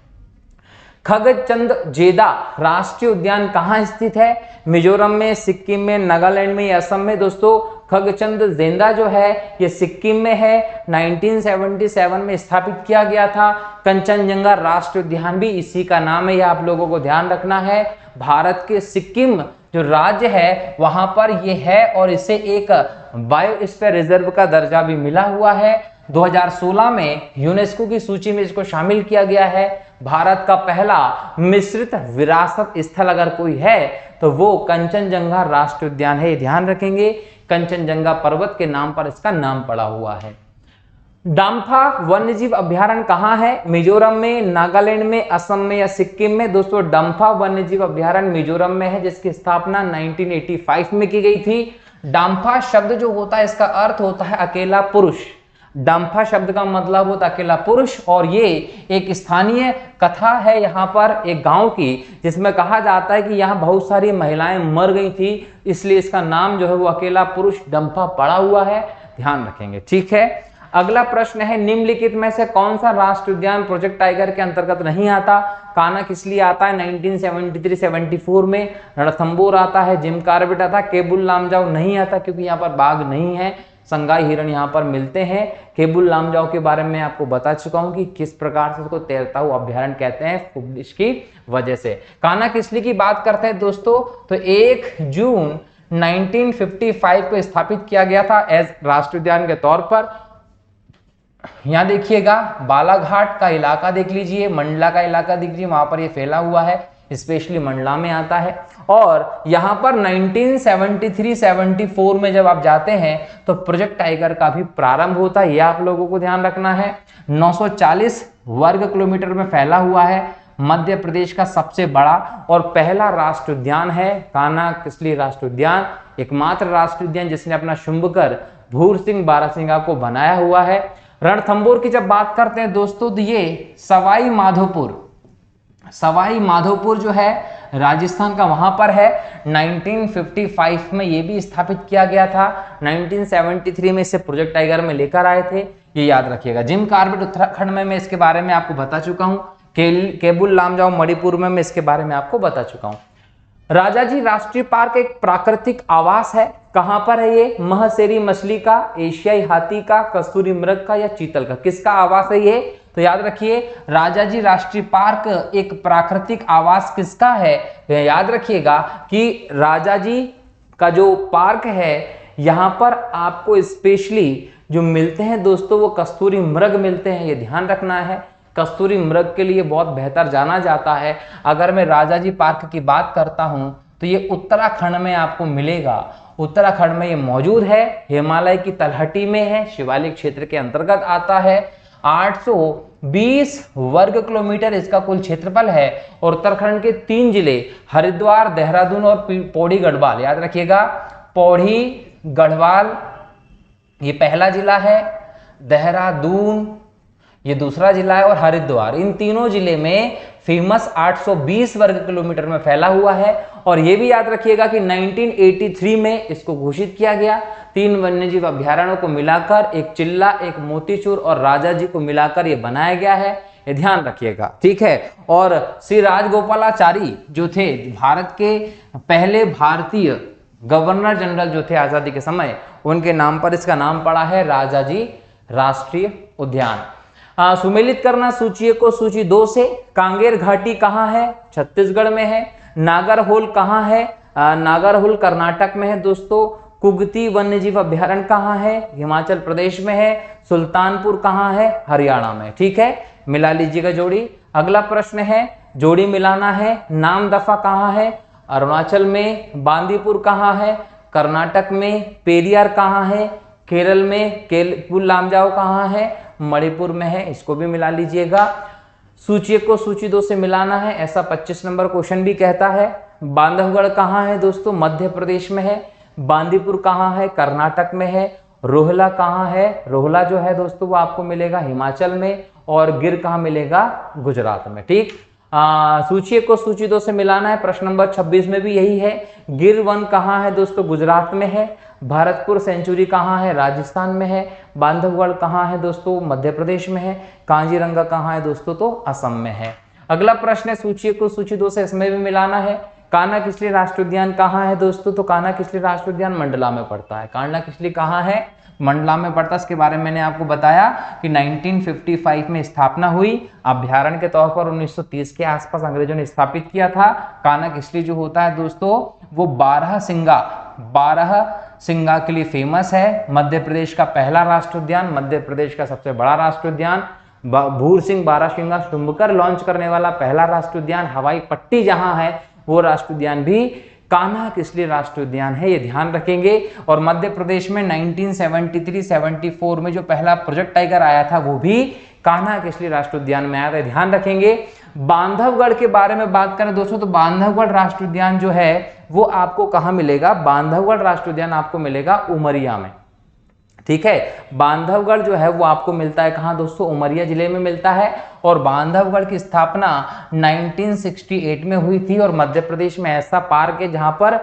Speaker 1: खगचंद जेदा राष्ट्रीय उद्यान कहाँ स्थित है? मिजोरम में, सिक्किम में, नागालैंड में या असम में? दोस्तों खगचंद ज़ेंदा जो है ये सिक्किम में है, 1977 में स्थापित किया गया था। कंचनजंगा राष्ट्रीय उद्यान भी इसी का नाम है, यह आप लोगों को ध्यान रखना है। भारत के सिक्किम जो राज्य है वहां पर ये है और इसे एक बायोस्फीयर रिजर्व का दर्जा भी मिला हुआ है। 2016 में यूनेस्को की सूची में इसको शामिल किया गया है। भारत का पहला मिश्रित विरासत स्थल अगर कोई है तो वो कंचनजंगा राष्ट्रीय उद्यान है, ये ध्यान रखेंगे। कंचनजंगा पर्वत के नाम पर इसका नाम पड़ा हुआ है। डाम्फा वन्यजीव अभयारण्य कहाँ है? मिजोरम में, नागालैंड में, असम में या सिक्किम में? दोस्तों डाम्फा वन्यजीव अभयारण्य मिजोरम में है, जिसकी स्थापना 1985 में की गई थी। डाम्फा शब्द जो होता है इसका अर्थ होता है अकेला पुरुष। डाम्फा शब्द का मतलब होता है अकेला पुरुष, और ये एक स्थानीय कथा है यहाँ पर एक गांव की, जिसमें कहा जाता है कि यहाँ बहुत सारी महिलाएं मर गई थी, इसलिए इसका नाम जो है वो अकेला पुरुष डम्फा पड़ा हुआ है, ध्यान रखेंगे। ठीक है, अगला प्रश्न है, निम्नलिखित में से कौन सा राष्ट्रीय उद्यान प्रोजेक्ट टाइगर के अंतर्गत नहीं आता? कान्हा किसली आता है 1973-74 में, रणथंबोर आता है, जिम कॉर्बेट आता है, केबुल लामजाओ नहीं आता क्योंकि यहाँ पर बाघ नहीं है, संगाई हिरण यहाँ पर मिलते हैं। केबुल लामजाओ के बारे में आपको बता चुका हूँ कि किस प्रकार से इसको तैरता हुआ अभ्यारण्य कहते हैं, इसकी वजह से। कान्हा किसली की बात करते हैं दोस्तों, तो 1 जून 1955 को स्थापित किया गया था एज राष्ट्रीय उद्यान के तौर पर। यहाँ देखिएगा बालाघाट का इलाका देख लीजिए, मंडला का इलाका देख लीजिए, वहां पर ये फैला हुआ है, स्पेशली मंडला में आता है। और यहाँ पर 1973-74 में जब आप जाते हैं तो प्रोजेक्ट टाइगर का भी प्रारंभ होता है, यह आप लोगों को ध्यान रखना है। 940 वर्ग किलोमीटर में फैला हुआ है, मध्य प्रदेश का सबसे बड़ा और पहला राष्ट्रीय उद्यान है कान्हा किसली राष्ट्रीय उद्यान, एकमात्र राष्ट्रीय उद्यान जिसने अपना शुंभकर भूर सिंह बारासिंगा को बनाया हुआ है। रणथंबोर की जब बात करते हैं दोस्तों तो ये सवाई माधोपुर जो है राजस्थान का वहां पर है। 1955 में ये भी स्थापित किया गया था, 1973 में इसे प्रोजेक्ट टाइगर में लेकर आए थे, ये याद रखिएगा। जिम कॉर्बेट उत्तराखंड में मैं इसके बारे में आपको बता चुका हूँ। केबुल लामजाओ मणिपुर में मैं इसके बारे में आपको बता चुका हूँ। राजाजी राष्ट्रीय पार्क एक प्राकृतिक आवास है, कहां पर है ये? महसेरी मछली का, एशियाई हाथी का, कस्तूरी मृग का या चीतल का, किसका आवास है ये? तो याद रखिए राजाजी राष्ट्रीय पार्क एक प्राकृतिक आवास किसका है? तो याद रखिएगा कि राजाजी का जो पार्क है यहाँ पर आपको स्पेशली जो मिलते हैं दोस्तों वो कस्तूरी मृग मिलते हैं, ये ध्यान रखना है। कस्तूरी मृग के लिए बहुत बेहतर जाना जाता है। अगर मैं राजाजी पार्क की बात करता हूं तो ये उत्तराखंड में आपको मिलेगा, उत्तराखंड में ये मौजूद है, हिमालय की तलहटी में है, शिवालिक क्षेत्र के अंतर्गत आता है। 820 वर्ग किलोमीटर इसका कुल क्षेत्रफल है और उत्तराखंड के 3 जिले हरिद्वार, देहरादून और पौड़ी गढ़वाल, याद रखिएगा पौड़ी गढ़वाल ये पहला जिला है, देहरादून ये दूसरा जिला है और हरिद्वार, इन तीनों जिले में फेमस 820 वर्ग किलोमीटर में फैला हुआ है। और ये भी याद रखिएगा कि 1983 में इसको घोषित किया गया। 3 वन्यजीव अभ्यारण्यों को मिलाकर एक चिल्ला, एक मोतीचूर और राजाजी को मिलाकर ये बनाया गया है, ये ध्यान रखिएगा। ठीक है, और श्री राजगोपालाचारी जो थे भारत के पहले भारतीय गवर्नर जनरल जो थे आजादी के समय, उनके नाम पर इसका नाम पड़ा है राजाजी राष्ट्रीय उद्यान। सुमेलित करना सूची को सूची 2 से। कांगेर घाटी कहाँ है? छत्तीसगढ़ में है। नागरहोल कहाँ है? नागरहोल कर्नाटक में है दोस्तों। कुगती वन्यजीव अभ्यारण्य कहाँ है? हिमाचल प्रदेश में है। सुल्तानपुर कहाँ है? हरियाणा में। ठीक है, मिला लीजिएगा जोड़ी। अगला प्रश्न है, जोड़ी मिलाना है। नामदफा कहाँ है? अरुणाचल में। बांदीपुर कहाँ है? कर्नाटक में। पेरियार कहाँ है? केरल में। केबुल लामजाओ कहाँ है? मणिपुर में है, इसको भी मिला लीजिएगा। सूची को सूची 2 से मिलाना है, ऐसा 25 नंबर क्वेश्चन भी कहता है। बांधवगढ़ कहाँ है दोस्तों? मध्य प्रदेश में है। बांदीपुर कहाँ है? कर्नाटक में है। रोहला कहाँ है? रोहला जो है दोस्तों वो आपको मिलेगा हिमाचल में। और गिर कहाँ मिलेगा? गुजरात में। ठीक, सूची को सूची 2 से मिलाना है। प्रश्न नंबर 26 में भी यही है। गिर वन कहाँ है दोस्तों? गुजरात में है। भरतपुर सेंचुरी कहाँ है? राजस्थान में है। बांधवगढ़ कहाँ है दोस्तों? मध्य प्रदेश में है। कांजीरंगा कहाँ है दोस्तों? तो असम में है। अगला प्रश्न है, सूची को सूची 2 से इसमें भी मिलाना है। कान्हा किसली राष्ट्रीय उद्यान कहाँ है दोस्तों? तो कान्हा किसली राष्ट्रीय उद्यान मंडला में पड़ता है। कान्हा किसली कहाँ है? मंडला में पड़ता है। इसके बारे में मैंने आपको बताया कि 1955 में स्थापना हुई। अभ्यारण्य के तौर पर 1930 के आसपास अंग्रेजों ने स्थापित किया था। कान्हा किसली जो होता है दोस्तों वो बारहसिंगा के लिए फेमस है। मध्य प्रदेश का पहला राष्ट्रीय उद्यान, मध्य प्रदेश का सबसे बड़ा राष्ट्रीय उद्यान, भूर सिंह बारहसिंगा शुंभकर लॉन्च करने वाला पहला राष्ट्रीय उद्यान, हवाई पट्टी जहां है वो राष्ट्रीय उद्यान भी कान्हा किसली राष्ट्रीय उद्यान है, ये ध्यान रखेंगे। और मध्य प्रदेश में 1973-74 में जो पहला प्रोजेक्ट टाइगर आया था वो भी कान्हा किसली राष्ट्रीय उद्यान में आया था, ध्यान रखेंगे। बांधवगढ़ के बारे में बात करें दोस्तों तो बांधवगढ़ राष्ट्रीय उद्यान जो है वो आपको कहां मिलेगा? बांधवगढ़ राष्ट्रीय उद्यान आपको मिलेगा उमरिया में, ठीक है। बांधवगढ़ जो है वो आपको मिलता है कहां दोस्तों? उमरिया जिले में मिलता है। और बांधवगढ़ की स्थापना 1968 में हुई थी। और मध्य प्रदेश में ऐसा पार्क है जहां पर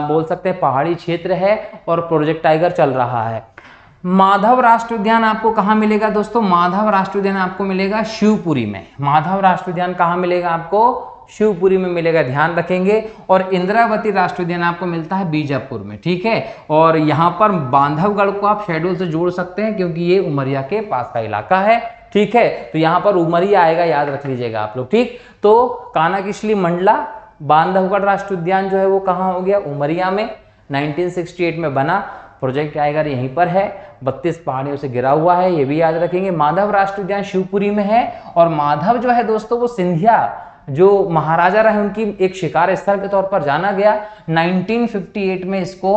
Speaker 1: बोल सकते हैं पहाड़ी क्षेत्र है और प्रोजेक्ट टाइगर चल रहा है। माधव राष्ट्रीय उद्यान आपको कहां मिलेगा दोस्तों? माधव राष्ट्रीय उद्यान आपको मिलेगा शिवपुरी में। माधव राष्ट्रीय उद्यान कहां मिलेगा आपको? शिवपुरी में मिलेगा, ध्यान रखेंगे। और इंद्रावती राष्ट्रीय उद्यान आपको मिलता है बीजापुर में, ठीक है। और यहाँ पर बांधवगढ़ को आप शेड्यूल से जोड़ सकते हैं क्योंकि ये उमरिया के पास का इलाका है, ठीक है। तो यहाँ पर उमरिया आएगा, याद रख लीजिएगा आप लोग, ठीक। तो कान्हा किसली मंडला, बांधवगढ़ राष्ट्रीय उद्यान जो है वो कहाँ हो गया? उमरिया में। 1968 में बना, प्रोजेक्ट टाइगर यहीं पर है, 32 पहाड़ियों से घिरा हुआ है, ये भी याद रखेंगे। माधव राष्ट्रीय उद्यान शिवपुरी में है। और माधव जो है दोस्तों वो सिंधिया जो महाराजा रहे उनकी एक शिकार स्थल के तौर पर जाना गया। 1958 में इसको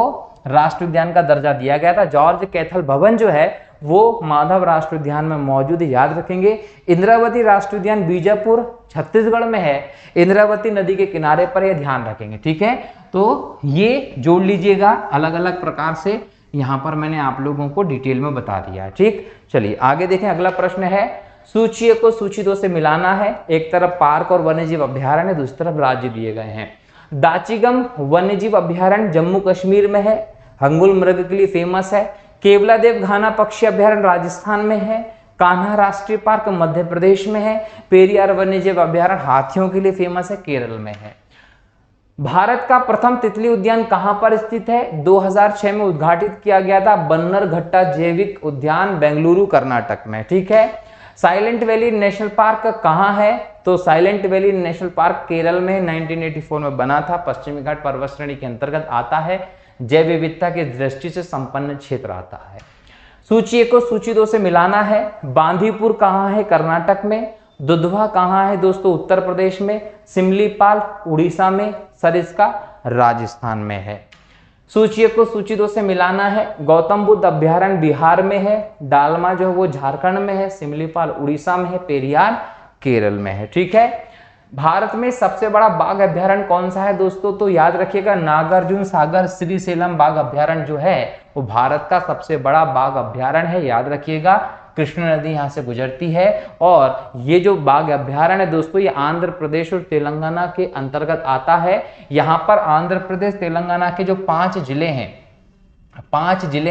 Speaker 1: राष्ट्रीय उद्यान का दर्जा दिया गया था। जॉर्ज कैथल भवन जो है वो माधव राष्ट्रीय उद्यान में मौजूद है, याद रखेंगे। इंद्रावती राष्ट्रीय उद्यान बीजापुर छत्तीसगढ़ में है, इंद्रावती नदी के किनारे पर, यह ध्यान रखेंगे, ठीक है। तो ये जोड़ लीजिएगा, अलग अलग प्रकार से यहाँ पर मैंने आप लोगों को डिटेल में बता दिया है, ठीक। चलिए आगे देखें, अगला प्रश्न है सूची को सूची 2 से मिलाना है। एक तरफ पार्क और वन्यजीव अभ्यारण्य, दूसरी तरफ राज्य दिए गए हैं। दाचिगम वन्यजीव अभ्यारण्य जम्मू कश्मीर में है, हंगुल मृग के लिए फेमस है। केवलादेव घाना पक्षी अभ्यारण्य राजस्थान में है। कान्हा राष्ट्रीय पार्क मध्य प्रदेश में है। पेरियार वन्यजीव अभ्यारण्य हाथियों के लिए फेमस है, केरल में है। भारत का प्रथम तितली उद्यान कहां पर स्थित है? 2006 में उद्घाटित किया गया था, बन्नरघट्टा जैविक उद्यान बेंगलुरु कर्नाटक में, ठीक है। साइलेंट वैली नेशनल पार्क कहां है? तो silent valley national park Kerala में 1984 में बना था, पश्चिमी घाट पर्वत श्रेणी के अंतर्गत आता है, जैव विविधता की दृष्टि से संपन्न क्षेत्र आता है। सूची 1 को सूची 2 से मिलाना है। बांदीपुर कहां है? कर्नाटक में। दुधवा कहां है दोस्तों? उत्तर प्रदेश में। सिमलीपाल उड़ीसा में। सरिस्का राजस्थान में है। सूची 1 को सूची 2 से मिलाना है। गौतम बुद्ध अभ्यारण्य बिहार में है, डालमा जो है वो झारखंड में है, सिमलीपाल उड़ीसा में है, पेरियार केरल में है, ठीक है। भारत में सबसे बड़ा बाघ अभ्यारण्य कौन सा है दोस्तों? तो याद रखिएगा नागार्जुन सागर श्रीशैलम बाघ अभ्यारण्य जो है वो भारत का सबसे बड़ा बाघ अभ्यारण्य है, याद रखिएगा। कृष्ण नदी यहाँ से गुजरती है। और ये जो बाघ अभ्यारण्य है दोस्तों ये आंध्र प्रदेश और तेलंगाना के अंतर्गत आता है। यहाँ पर आंध्र प्रदेश तेलंगाना के जो 5 जिले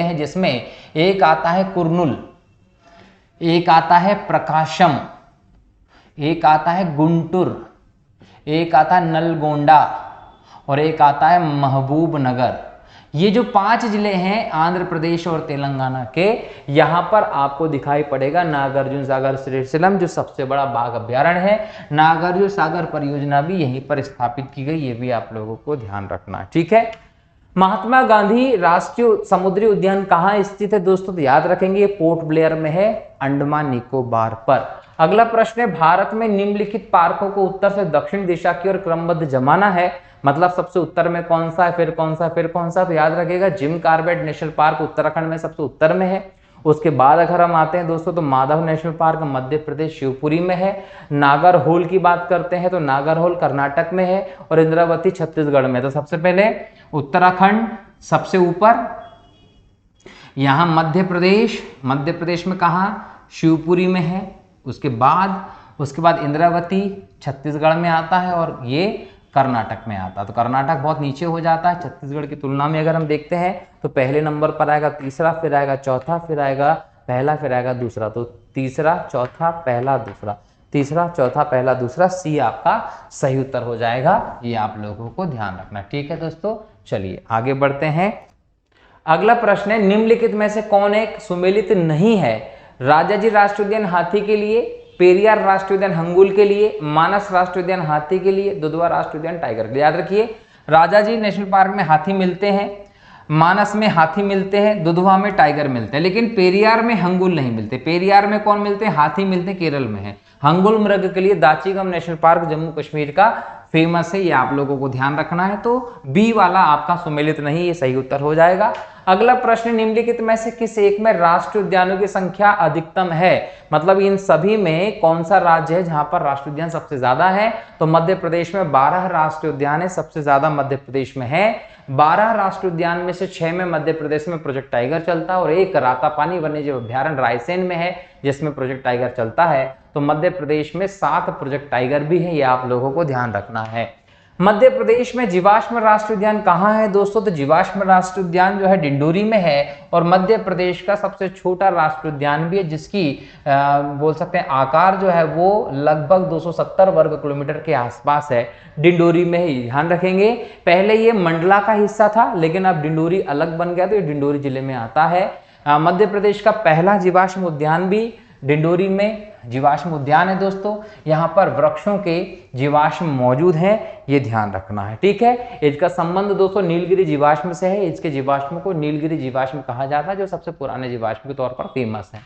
Speaker 1: हैं जिसमें एक आता है कुर्नूल, एक आता है प्रकाशम, एक आता है गुंटूर, एक आता है नलगोंडा और एक आता है महबूबनगर। ये जो 5 जिले हैं आंध्र प्रदेश और तेलंगाना के, यहाँ पर आपको दिखाई पड़ेगा नागार्जुन सागर श्रीशैलम जो सबसे बड़ा बाघ अभ्यारण्य है। नागार्जुन सागर परियोजना भी यहीं पर स्थापित की गई, ये भी आप लोगों को ध्यान रखना है, ठीक है। महात्मा गांधी राष्ट्रीय समुद्री उद्यान कहाँ स्थित है दोस्तों? तो याद रखेंगे पोर्ट ब्लेयर में है, अंडमान निकोबार पर। अगला प्रश्न है भारत में निम्नलिखित पार्कों को उत्तर से दक्षिण दिशा की ओर क्रमबद्ध जमाना है, मतलब सबसे उत्तर में कौन सा है, फिर कौन सा, फिर कौन सा? तो याद रखिएगा Jim Corbett national park Uttarakhand में सबसे उत्तर में है। उसके बाद अगर हम आते हैं दोस्तों तो माधव नेशनल पार्क मध्य प्रदेश शिवपुरी में है। नागरहोल की बात करते हैं तो नागरहोल कर्नाटक में है और इंद्रावती छत्तीसगढ़ में। तो सबसे पहले उत्तराखंड सबसे ऊपर, यहाँ मध्य प्रदेश में कहा? शिवपुरी में है। उसके बाद इंद्रावती छत्तीसगढ़ में आता है और ये कर्नाटक में आता है। तो कर्नाटक बहुत नीचे हो जाता है छत्तीसगढ़ की तुलना में। अगर हम देखते हैं तो पहले नंबर पर आएगा तीसरा, फिर आएगा चौथा, फिर आएगा पहला, फिर आएगा दूसरा। तो तीसरा, चौथा, पहला, दूसरा। तीसरा, चौथा, पहला, दूसरा, सी आपका सही उत्तर हो जाएगा। ये आप लोगों को ध्यान रखना। ठीक है दोस्तों, चलिए आगे बढ़ते हैं। अगला प्रश्न है, निम्नलिखित में से कौन एक सुमेलित नहीं है? राजाजी राष्ट्रीय उद्यान हाथी के लिए, पेरियार राष्ट्रीय उद्यान हंगुल के लिए, मानस राष्ट्रीय उद्यान हाथी के लिए, दुधवा राष्ट्रीय उद्यान टाइगर के लिए। याद रखिए, राजाजी नेशनल पार्क में हाथी मिलते हैं, मानस में हाथी मिलते हैं, दुधवा में टाइगर मिलते हैं, लेकिन पेरियार में हंगुल नहीं मिलते। पेरियार में कौन मिलते हैं? हाथी मिलते हैं, केरल में है। हंगुल मृग के लिए दाचीगम नेशनल पार्क जम्मू कश्मीर का फेमस है, ये आप लोगों को ध्यान रखना है। तो बी वाला आपका सुमेलित नहीं, ये सही उत्तर हो जाएगा। अगला प्रश्न, निम्नलिखित में से किस एक में राष्ट्रीय उद्यानों की संख्या अधिकतम है? मतलब इन सभी में कौन सा राज्य है जहां पर राष्ट्रीय उद्यान सबसे ज्यादा है? तो मध्य प्रदेश में 12 राष्ट्रीय उद्यान है, सबसे ज्यादा मध्य प्रदेश में है। 12 राष्ट्रीय उद्यान में से 6 में मध्य प्रदेश में प्रोजेक्ट टाइगर चलता है और एक रातापानी वन्यजीव अभ्यारण्य रायसेन में है जिसमें प्रोजेक्ट टाइगर चलता है। तो मध्य प्रदेश में 7 प्रोजेक्ट टाइगर भी है, ये आप लोगों को ध्यान रखना है। मध्य प्रदेश में जीवाश्म राष्ट्रीय उद्यान कहाँ है दोस्तों? तो जीवाश्म राष्ट्रीय उद्यान जो है डिंडोरी में है और मध्य प्रदेश का सबसे छोटा राष्ट्रीय उद्यान भी है, जिसकी बोल सकते हैं आकार जो है वो लगभग 270 वर्ग किलोमीटर के आसपास है, डिंडोरी में ही। ध्यान रखेंगे, पहले ये मंडला का हिस्सा था लेकिन अब डिंडोरी अलग बन गया, तो ये डिंडोरी जिले में आता है। मध्य प्रदेश का पहला जीवाश्म उद्यान भी डिंडोरी में जीवाश्म उद्यान है दोस्तों। यहाँ पर वृक्षों के जीवाश्म मौजूद हैं, ये ध्यान रखना है। ठीक है, इसका संबंध दोस्तों नीलगिरी जीवाश्म से है। इसके जीवाश्म को नीलगिरी जीवाश्म कहा जाता है, जो सबसे पुराने जीवाश्म के तौर पर फेमस है।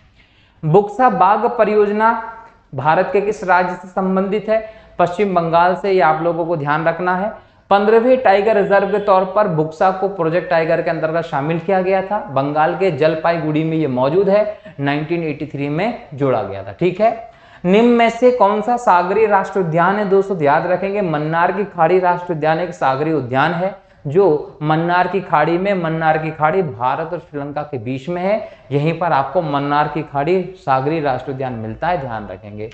Speaker 1: बुक्सा बाघ परियोजना भारत के किस राज्य से संबंधित है? पश्चिम बंगाल से, ये आप लोगों को ध्यान रखना है। 15वें टाइगर रिजर्व के तौर पर बुक्सा को प्रोजेक्ट टाइगर के अंतर्गत शामिल किया गया था। बंगाल के जलपाईगुड़ी में ये मौजूद है, 1983 में जोड़ा गया था। ठीक है, निम्न में से कौन सा सागरीय राष्ट्रीय उद्यान है दोस्तों? याद रखेंगे, मन्नार की खाड़ी राष्ट्रीय उद्यान एक सागरीय उद्यान है जो मन्नार की खाड़ी में, मन्नार की खाड़ी भारत और श्रीलंका के बीच में है, यहीं पर आपको मन्नार की खाड़ी सागरीय राष्ट्रीय उद्यान मिलता है, ध्यान रखेंगे।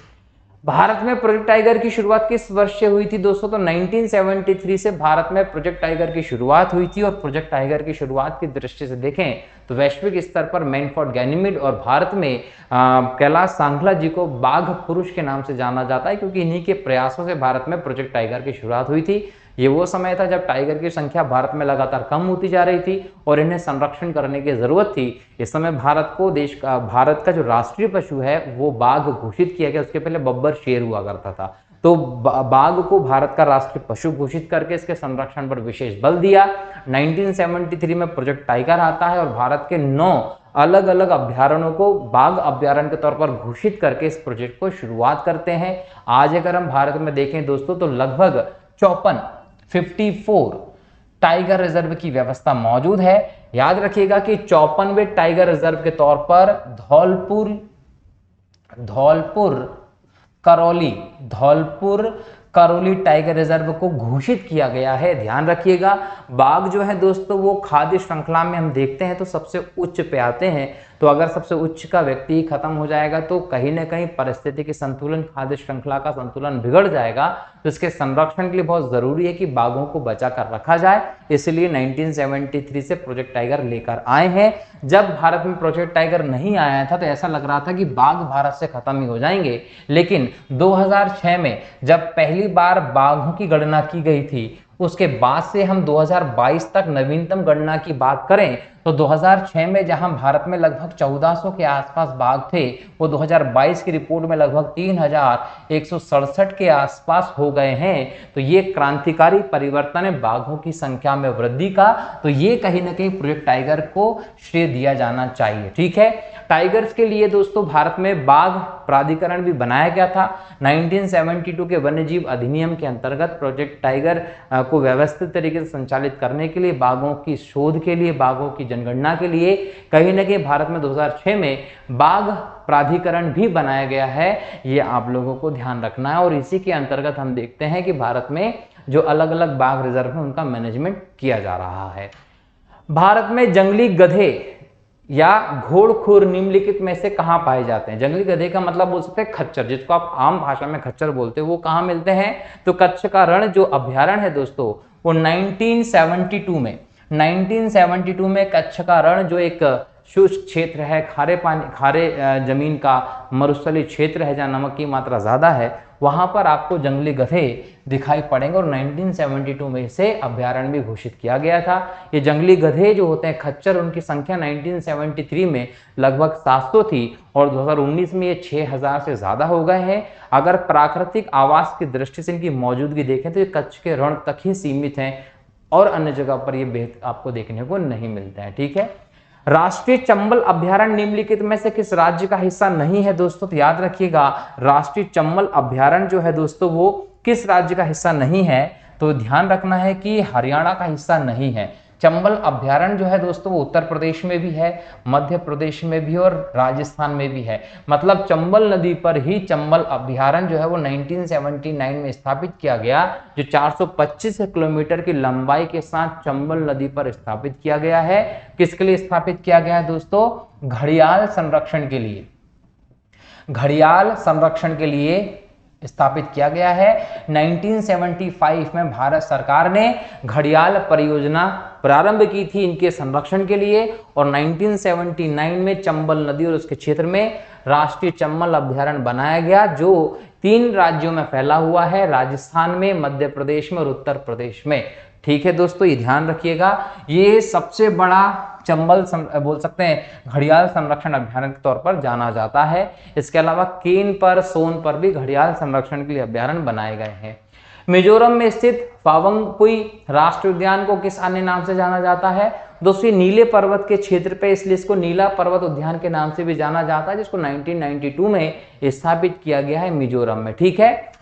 Speaker 1: भारत में प्रोजेक्ट टाइगर की शुरुआत किस वर्ष से हुई थी दोस्तों? तो 1973 से भारत में प्रोजेक्ट टाइगर की शुरुआत हुई थी। और प्रोजेक्ट टाइगर की शुरुआत की दृष्टि से देखें तो वैश्विक स्तर पर मैनफोर्ड गैनीमीड और भारत में कैलाश सांघला जी को बाघ पुरुष के नाम से जाना जाता है, क्योंकि इन्हीं के प्रयासों से भारत में प्रोजेक्ट टाइगर की शुरुआत हुई थी। ये वो समय था जब टाइगर की संख्या भारत में लगातार कम होती जा रही थी और इन्हें संरक्षण करने की जरूरत थी। इस समय भारत का जो राष्ट्रीय पशु है वो बाघ घोषित किया गया। उसके पहले बब्बर शेर हुआ करता था, तो बाघ को भारत का राष्ट्रीय पशु घोषित करके इसके संरक्षण पर विशेष बल दिया। 1973 में प्रोजेक्ट टाइगर आता है और भारत के 9 अलग अलग अभ्यारण्यों को बाघ अभ्यारण्य के तौर पर घोषित करके इस प्रोजेक्ट को शुरुआत करते हैं। आज अगर हम भारत में देखें दोस्तों तो लगभग 54 टाइगर रिजर्व की व्यवस्था मौजूद है। याद रखिएगा कि 54वें टाइगर रिजर्व के तौर पर धौलपुर करौली टाइगर रिजर्व को घोषित किया गया है। ध्यान रखिएगा, बाघ जो है दोस्तों वो खाद्य श्रृंखला में हम देखते हैं तो सबसे उच्च पे आते हैं। तो अगर सबसे उच्च का व्यक्ति खत्म हो जाएगा तो कहीं ना कहीं परिस्थितिकी संतुलन, खाद्य श्रृंखला का संतुलन बिगड़ जाएगा। तो इसके संरक्षण के लिए बहुत जरूरी है कि बाघों को बचा कर रखा जाए। इसलिए 1973 से प्रोजेक्ट टाइगर लेकर आए हैं। जब भारत में प्रोजेक्ट टाइगर नहीं आया था तो ऐसा लग रहा था कि बाघ भारत से खत्म ही हो जाएंगे, लेकिन 2006 में जब पहली बार बाघों की गणना की गई थी, उसके बाद से हम 2022 तक नवीनतम गणना की बात करें तो 2006 में जहां भारत में लगभग 1400 के आसपास बाघ थे, वो 2022 की रिपोर्ट में लगभग 3167 के आसपास हो गए हैं। तो ये क्रांतिकारी परिवर्तन है बाघों की संख्या में वृद्धि का। तो ये कहीं ना कहीं प्रोजेक्ट टाइगर को श्रेय दिया जाना चाहिए। ठीक है, टाइगर्स के लिए दोस्तों भारत में बाघ प्राधिकरण भी बनाया गया था। 1972 के वन्यजीव अधिनियम के अंतर्गत प्रोजेक्ट टाइगर को व्यवस्थित तरीके से संचालित करने के लिए, बाघों की शोध के लिए, बाघों की जनगणना के लिए कहीं ना कहीं भारत में 2006 में बाघ प्राधिकरण भी बनाया गया है। ये आप लोगों को ध्यान रखना है। और इसी के अंतर्गत हम देखते हैं कि भारत में जो अलग अलग बाघ रिजर्व है उनका मैनेजमेंट किया जा रहा है। भारत में जंगली गधे या घोड़खुर निम्नलिखित में से कहां पाए जाते हैं? जंगली गधे का मतलब बोल सकते हैं खच्चर, जिसको आप आम भाषा में खच्चर बोलते हैं, वो कहां मिलते हैं? तो कच्छ का रण जो अभ्यारण्य है दोस्तों वो 1972 में कच्छ का रण जो एक शुष्क क्षेत्र है, खारे पानी खारे जमीन का मरुस्थलीय क्षेत्र है जहाँ नमक की मात्रा ज़्यादा है, वहाँ पर आपको जंगली गधे दिखाई पड़ेंगे और 1972 में इसे अभ्यारण्य भी घोषित किया गया था। ये जंगली गधे जो होते हैं खच्चर, उनकी संख्या 1973 में लगभग 700 थी और 2019 में ये 6000 से ज़्यादा हो गए हैं। अगर प्राकृतिक आवास की दृष्टि से इनकी मौजूदगी देखें तो ये कच्छ के रण तक ही सीमित हैं और अन्य जगह पर ये आपको देखने को नहीं मिलता है। ठीक है, राष्ट्रीय चंबल अभ्यारण्य निम्नलिखित में से किस राज्य का हिस्सा नहीं है दोस्तों? तो याद रखिएगा, राष्ट्रीय चंबल अभ्यारण्य जो है दोस्तों वो किस राज्य का हिस्सा नहीं है? तो ध्यान रखना है कि हरियाणा का हिस्सा नहीं है। चंबल अभ्यारण्य जो है दोस्तों वो उत्तर प्रदेश में भी है, मध्य प्रदेश में भी और राजस्थान में भी है। मतलब चंबल नदी पर ही चंबल अभ्यारण्य जो है वो 1979 में स्थापित किया गया, जो 425 किलोमीटर की लंबाई के साथ चंबल नदी पर स्थापित किया गया है। किसके लिए स्थापित किया गया है दोस्तों? घड़ियाल संरक्षण के लिए। घड़ियाल संरक्षण के लिए स्थापित किया गया है। 1975 में भारत सरकार ने घड़ियाल परियोजना प्रारंभ की थी इनके संरक्षण के लिए और 1979 में चंबल नदी और उसके क्षेत्र में राष्ट्रीय चंबल अभ्यारण्य बनाया गया, जो 3 राज्यों में फैला हुआ है, राजस्थान में, मध्य प्रदेश में और उत्तर प्रदेश में। ठीक है दोस्तों, ये ध्यान रखिएगा, ये सबसे बड़ा चंबल बोल सकते हैं घड़ियाल संरक्षण अभ्यारण्य के तौर पर जाना जाता है। इसके अलावा केन पर, सोन पर भी घड़ियाल संरक्षण के लिए अभ्यारण्य बनाए गए हैं। मिजोरम में स्थित पावंगपुई राष्ट्रीय उद्यान को किस अन्य नाम से जाना जाता है? दोस्तों नीले पर्वत के क्षेत्र पे, इसलिए इसको नीला पर्वत उद्यान के नाम से भी जाना जाता है, जिसको 1992 में स्थापित किया गया है मिजोरम में। ठीक है,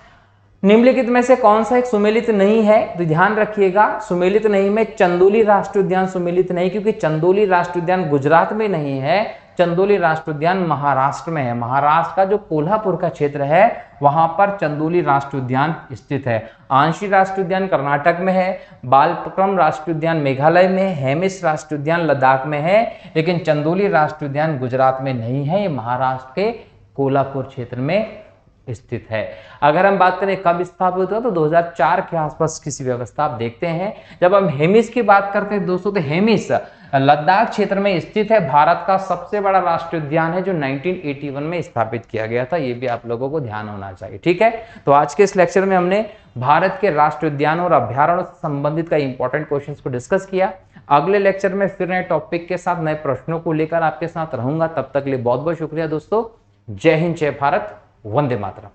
Speaker 1: निम्नलिखित में से कौन सा एक सुमेलित नहीं है? तो ध्यान रखिएगा, सुमेलित नहीं में चंदोली राष्ट्रीय उद्यान सुमेलित नहीं, क्योंकि चंदोली राष्ट्रीय उद्यान गुजरात में नहीं है, चंदोली राष्ट्रीय उद्यान महाराष्ट्र में है। महाराष्ट्र का जो कोल्हापुर का क्षेत्र है वहां पर चंदोली राष्ट्रीय उद्यान स्थित है। आंशी राष्ट्रीय उद्यान कर्नाटक में है, बालपक्रम राष्ट्रीय उद्यान मेघालय में, हेमिस राष्ट्रीय उद्यान लद्दाख में है, लेकिन चंदोली राष्ट्रीय उद्यान गुजरात में नहीं है, ये महाराष्ट्र के कोल्हापुर क्षेत्र में स्थित है। अगर हम बात करें कब स्थापित हुआ, तो 2004 के आसपास किसी व्यवस्था आप देखते हैं। जब हम हेमिस की बात करते हैं दोस्तों, तो हेमिस लद्दाख क्षेत्र में स्थित है, भारत का सबसे बड़ा राष्ट्रीय उद्यान है, जो 1981 में स्थापित किया गया था। ये भी आप लोगों को ध्यान होना चाहिए। ठीक है, तो आज के इस लेक्चर में हमने भारत के राष्ट्रीय उद्यान और अभ्यारण्य से संबंधित कई इंपॉर्टेंट क्वेश्चंस को डिस्कस किया। अगले लेक्चर में फिर नए टॉपिक के साथ, नए प्रश्नों को लेकर आपके साथ रहूंगा। तब तक के लिए बहुत बहुत शुक्रिया दोस्तों। जय हिंद, जय भारत, वंदे मातरम।